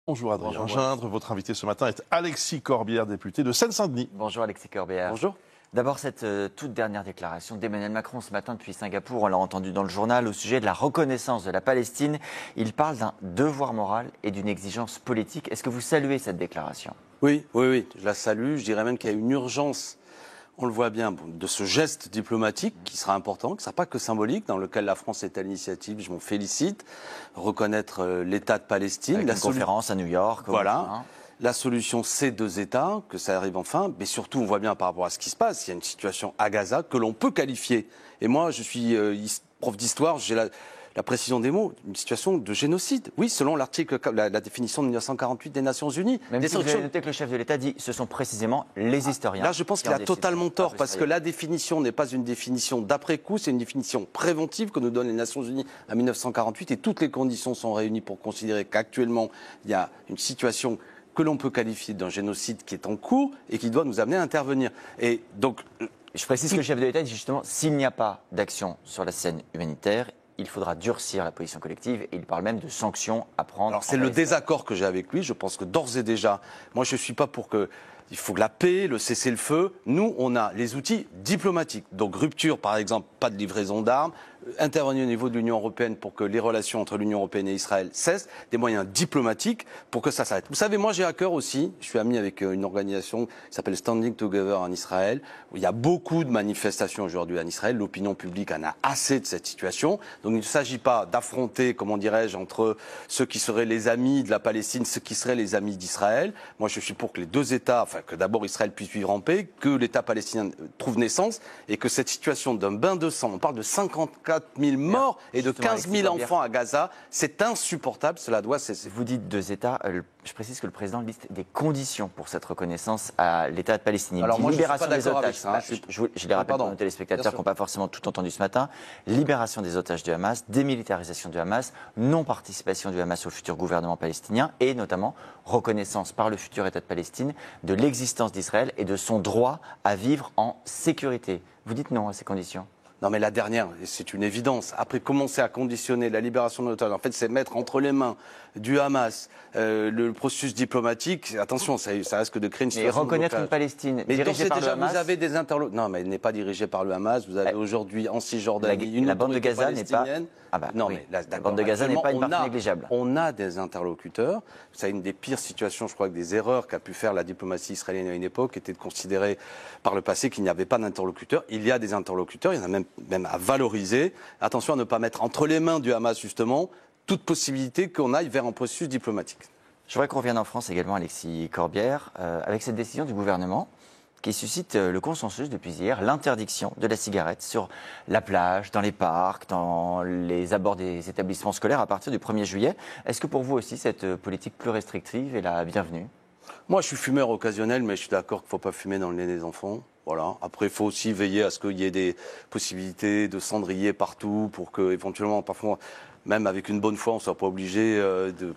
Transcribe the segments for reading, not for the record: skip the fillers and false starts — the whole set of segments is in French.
Bonjour Adrien Bonjour. Gindre, votre invité ce matin est Alexis Corbière, député de Seine-Saint-Denis. Bonjour Alexis Corbière. Bonjour. D'abord cette toute dernière déclaration d'Emmanuel Macron ce matin depuis Singapour, on l'a entendu dans le journal, au sujet de la reconnaissance de la Palestine. Il parle d'un devoir moral et d'une exigence politique. Est-ce que vous saluez cette déclaration ? Oui, je la salue. Je dirais même qu'il y a une urgence, on le voit bien, de ce geste diplomatique qui sera important, qui ne sera pas que symbolique, dans lequel la France est à l'initiative, je m'en félicite. Reconnaître l'État de Palestine. Avec une conférence à New York. Voilà. La solution, c'est 2 États, que ça arrive enfin. Mais surtout, on voit bien par rapport à ce qui se passe, il y a une situation à Gaza que l'on peut qualifier. Et moi, je suis prof d'histoire, j'ai la précision des mots, une situation de génocide. Oui, selon l'article, la définition de 1948 des Nations Unies. Même si vous avez noté que le chef de l'État dit ce sont précisément les historiens. Là, je pense qu'il a totalement tort, parce que la définition n'est pas une définition d'après-coup, c'est une définition préventive que nous donnent les Nations Unies en 1948, et toutes les conditions sont réunies pour considérer qu'actuellement, il y a une situation que l'on peut qualifier d'un génocide qui est en cours et qui doit nous amener à intervenir. Et donc, je précise que le chef de l'État dit justement, s'il n'y a pas d'action sur la scène humanitaire, il faudra durcir la position collective, et il parle même de sanctions à prendre. Alors c'est le désaccord que j'ai avec lui. Je pense que d'ores et déjà, moi je ne suis pas pour que... Il faut que la paix, le cessez-le-feu. Nous, on a les outils diplomatiques. Donc rupture, par exemple, pas de livraison d'armes. Intervenir au niveau de l'Union européenne pour que les relations entre l'Union européenne et Israël cessent. Des moyens diplomatiques pour que ça s'arrête. Vous savez, moi j'ai à cœur aussi, je suis ami avec une organisation qui s'appelle Standing Together en Israël, où il y a beaucoup de manifestations aujourd'hui en Israël. L'opinion publique en a assez de cette situation. Donc il ne s'agit pas d'affronter, comment dirais-je, entre ceux qui seraient les amis de la Palestine, ceux qui seraient les amis d'Israël. Moi je suis pour que les 2 États, enfin que d'abord Israël puisse vivre en paix, que l'État palestinien trouve naissance, et que cette situation d'un bain de sang, on parle de 54 000 morts et de 15 000 enfants à Gaza, c'est insupportable, cela doit cesser. Vous dites 2 États, je précise que le président liste des conditions pour cette reconnaissance à l'État palestinien. Alors moi, libération je ne suis pas des d'accord otages. avec ça. Je les rappelle pour nos téléspectateurs qui n'ont pas forcément tout entendu ce matin. Libération des otages du Hamas, démilitarisation du Hamas, non-participation du Hamas au futur gouvernement palestinien, et notamment reconnaissance par le futur État de Palestine de l'existence d'Israël et de son droit à vivre en sécurité. Vous dites non à ces conditions ? Non, mais la dernière, c'est une évidence. Après, commencer à conditionner la libération de l'otage, en fait, c'est mettre entre les mains du Hamas le processus diplomatique. Attention, ça risque de créer une situation. Et reconnaître une Palestine dirigée par le Hamas. Vous avez des interlocuteurs. Non, mais elle n'est pas dirigée par le Hamas. Vous avez aujourd'hui en Cisjordanie la bande de Gaza n'est pas. Ah bah, non, oui. mais la bande de Gaza n'est pas une partie négligeable. On a des interlocuteurs. C'est une des pires situations, je crois, que des erreurs qu'a pu faire la diplomatie israélienne à une époque, était de considérer par le passé qu'il n'y avait pas d'interlocuteurs. Il y a des interlocuteurs, il y en a même à valoriser. Attention à ne pas mettre entre les mains du Hamas, justement, toute possibilité qu'on aille vers un processus diplomatique. Je voudrais qu'on revienne en France également, Alexis Corbière, avec cette décision du gouvernement qui suscite le consensus depuis hier, l'interdiction de la cigarette sur la plage, dans les parcs, dans les abords des établissements scolaires à partir du 1er juillet. Est-ce que pour vous aussi, cette politique plus restrictive est la bienvenue ? Moi, je suis fumeur occasionnel, mais je suis d'accord qu'il ne faut pas fumer dans le nez des enfants. Voilà. Après, il faut aussi veiller à ce qu'il y ait des possibilités de cendrier partout pour que, éventuellement, parfois, même avec une bonne foi, on ne soit pas obligé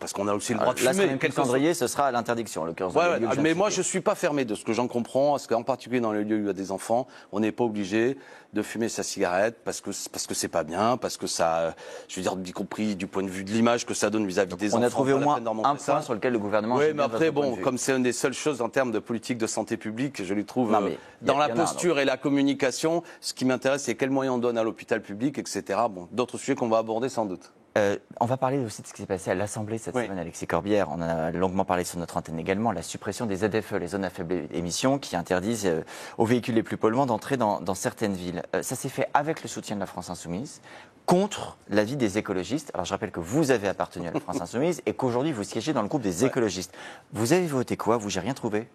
parce qu'on a aussi le droit de fumer. Là, quel cendrier, ce sera à l'interdiction, en l'occurrence. Mais moi, je ne suis pas fermé de ce que j'en comprends, parce qu'en particulier dans les lieux où il y a des enfants, on n'est pas obligé de fumer sa cigarette parce que c'est pas bien, parce que ça, je veux dire, y compris du point de vue de l'image que ça donne vis-à-vis des enfants. On a trouvé au moins un point sur lequel le gouvernement. Oui, mais après, bon, comme c'est une des seules choses en termes de politique de santé publique, je les trouve dans la posture et la communication. Ce qui m'intéresse, c'est quels moyens on donne à l'hôpital public, etc. Bon, d'autres sujets qu'on va aborder sans doute. On va parler aussi de ce qui s'est passé à l'Assemblée cette semaine, Alexis Corbière. On en a longuement parlé sur notre antenne également. La suppression des ZFE, les zones à faible émission, qui interdisent aux véhicules les plus polluants d'entrer dans certaines villes. Ça s'est fait avec le soutien de la France Insoumise, contre l'avis des écologistes. Alors je rappelle que vous avez appartenu à la France Insoumise et qu'aujourd'hui vous siégez dans le groupe des écologistes. Vous avez voté quoi? Vous, j'ai rien trouvé.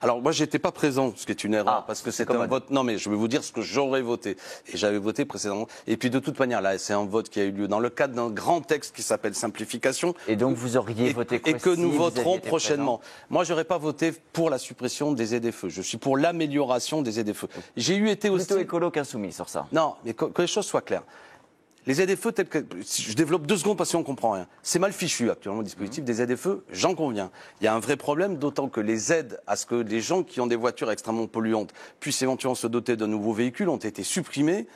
Alors moi j'étais pas présent, ce qui est une erreur, parce que c'est un vote. Non mais je vais vous dire ce que j'aurais voté. Et j'avais voté précédemment. Et puis de toute manière là, c'est un vote qui a eu lieu dans le cadre d'un grand texte qui s'appelle simplification. Et donc vous auriez voté quoi? Et que nous voterons prochainement. Moi j'aurais pas voté pour la suppression des ZFE. Je suis pour l'amélioration des ZFE. J'ai eu été aussi plutôt écolo qu'insoumis sur ça. Non, mais que les choses soient claires. Les ZFE, je développe 2 secondes parce qu'on ne comprend rien. C'est mal fichu actuellement le dispositif des ZFE, j'en conviens. Il y a un vrai problème, d'autant que les aides à ce que les gens qui ont des voitures extrêmement polluantes puissent éventuellement se doter de nouveaux véhicules ont été supprimées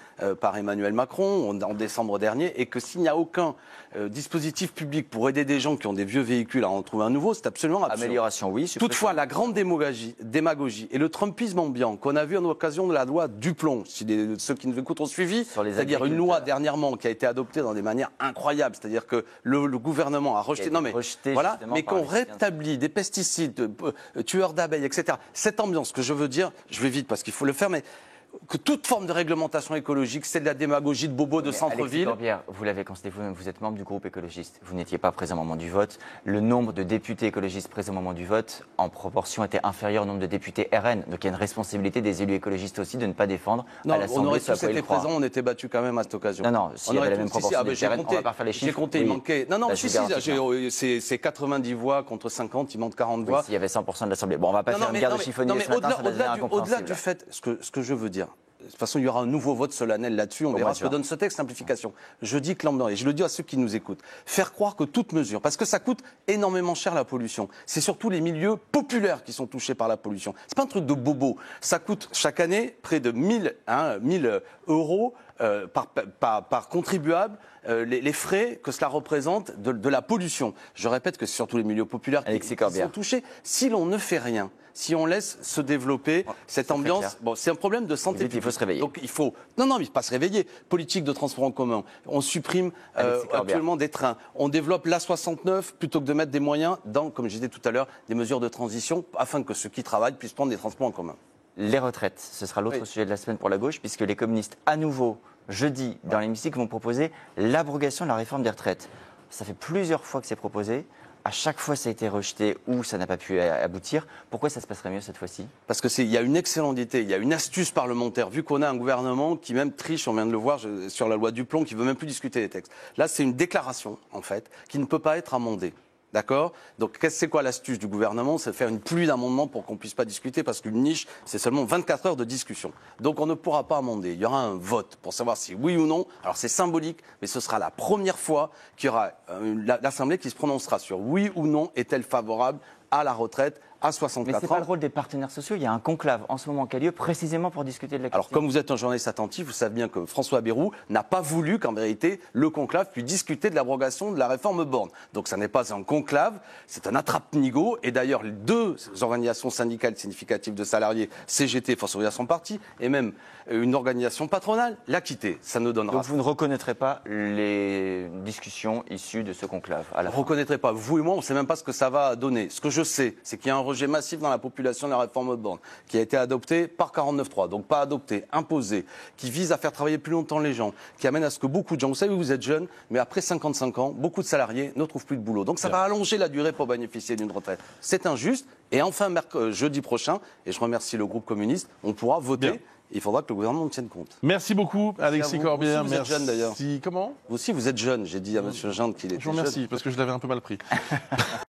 par Emmanuel Macron en décembre dernier, et que s'il n'y a aucun dispositif public pour aider des gens qui ont des vieux véhicules à en trouver un nouveau, c'est absolument absurde. Amélioration, oui. Toutefois, la grande démagogie et le trumpisme ambiant qu'on a vu en occasion de la loi Duplon, si ceux qui nous écoutent ont suivi, c'est-à-dire une loi dernièrement qui a été adoptée dans des manières incroyables, c'est-à-dire que le gouvernement a rejeté, mais qu'on rétablit des pesticides, tueurs d'abeilles, etc. Cette ambiance, que je veux dire, je vais vite parce qu'il faut le faire, mais que toute forme de réglementation écologique, c'est de la démagogie de bobo de centre-ville. Alexis Corbière, vous l'avez constaté vous-même, vous êtes membre du groupe écologiste. Vous n'étiez pas présent au moment du vote. Le nombre de députés écologistes présents au moment du vote, en proportion, était inférieur au nombre de députés RN. Donc il y a une responsabilité des élus écologistes aussi de ne pas défendre à l'Assemblée. On aurait tous été présents, on était battus quand même à cette occasion. Non, s'il y avait la même proportion des RN, on va pas faire les chiffres. J'ai compté, il manquait. Non, c'est 90 voix contre 50, il manque 40 voix. S'il y avait 100% de l'Assemblée. Bon, on va pas faire une guerre de chiffonniers ce matin, ça devient incompréhensible. Au-delà du fait, ce que je veux dire, de toute façon, il y aura un nouveau vote solennel là-dessus. On verra ce que donne ce texte, simplification. Je dis clairement, et je le dis à ceux qui nous écoutent, faire croire que toute mesure, parce que ça coûte énormément cher la pollution, c'est surtout les milieux populaires qui sont touchés par la pollution. C'est pas un truc de bobo. Ça coûte chaque année près de 1000 euros par contribuable, les frais que cela représente de la pollution. Je répète que c'est surtout les milieux populaires qui sont touchés. Si l'on ne fait rien, si on laisse se développer cette ambiance, c'est un problème de santé publique. Il faut se réveiller. Donc il faut, mais pas se réveiller. Politique de transport en commun. On supprime actuellement des trains. On développe l'A69 plutôt que de mettre des moyens dans, comme je disais tout à l'heure, des mesures de transition afin que ceux qui travaillent puissent prendre des transports en commun. Les retraites, ce sera l'autre sujet de la semaine pour la gauche, puisque les communistes, à nouveau, jeudi, dans l'hémicycle, vont proposer l'abrogation de la réforme des retraites. Ça fait plusieurs fois que c'est proposé. À chaque fois, ça a été rejeté ou ça n'a pas pu aboutir. Pourquoi ça se passerait mieux cette fois-ci? Parce qu'il y a une excellente idée, il y a une astuce parlementaire. Vu qu'on a un gouvernement qui même triche, on vient de le voir sur la loi Duplon, qui ne veut même plus discuter des textes. Là, c'est une déclaration, en fait, qui ne peut pas être amendée. D'accord? Donc, c'est quoi l'astuce du gouvernement? C'est de faire une pluie d'amendements pour qu'on ne puisse pas discuter, parce qu'une niche, c'est seulement 24 heures de discussion. Donc, on ne pourra pas amender. Il y aura un vote pour savoir si oui ou non. Alors, c'est symbolique, mais ce sera la première fois qu'il y aura l'Assemblée qui se prononcera sur oui ou non est-elle favorable à la retraite à 64 ans. Mais ce n'est pas le rôle des partenaires sociaux. Il y a un conclave en ce moment qui a lieu précisément pour discuter de la question. Alors, comme vous êtes un journaliste attentif, vous savez bien que François Bayrou n'a pas voulu qu'en vérité le conclave puisse discuter de l'abrogation de la réforme Borne. Donc, ça n'est pas un conclave, c'est un attrape-nigo. Et d'ailleurs, les 2 organisations syndicales significatives de salariés, CGT, Force ouvrière son parti, et même une organisation patronale, l'a quitté. Ça ne donnera. Donc, vous ne reconnaîtrez pas les discussions issues de ce conclave à la fin. Vous ne reconnaîtrez pas. Vous et moi, on ne sait même pas ce que ça va donner. Ce que je sais, c'est qu'il y a un rejet massif dans la population de la réforme Borne, qui a été adoptée par 49.3, donc pas adoptée, imposée, qui vise à faire travailler plus longtemps les gens, qui amène à ce que beaucoup de gens, vous savez, vous êtes jeunes, mais après 55 ans, beaucoup de salariés ne trouvent plus de boulot. Donc ça va allonger la durée pour bénéficier d'une retraite. C'est injuste. Et enfin, jeudi prochain, et je remercie le groupe communiste, on pourra voter. Bien. Il faudra que le gouvernement en tienne compte. Merci beaucoup, Alexis Corbière. Vous êtes jeune d'ailleurs. Comment? Vous aussi, vous êtes jeune. J'ai dit à M. Jean qu'il était jeune. Je vous remercie, parce que je l'avais un peu mal pris.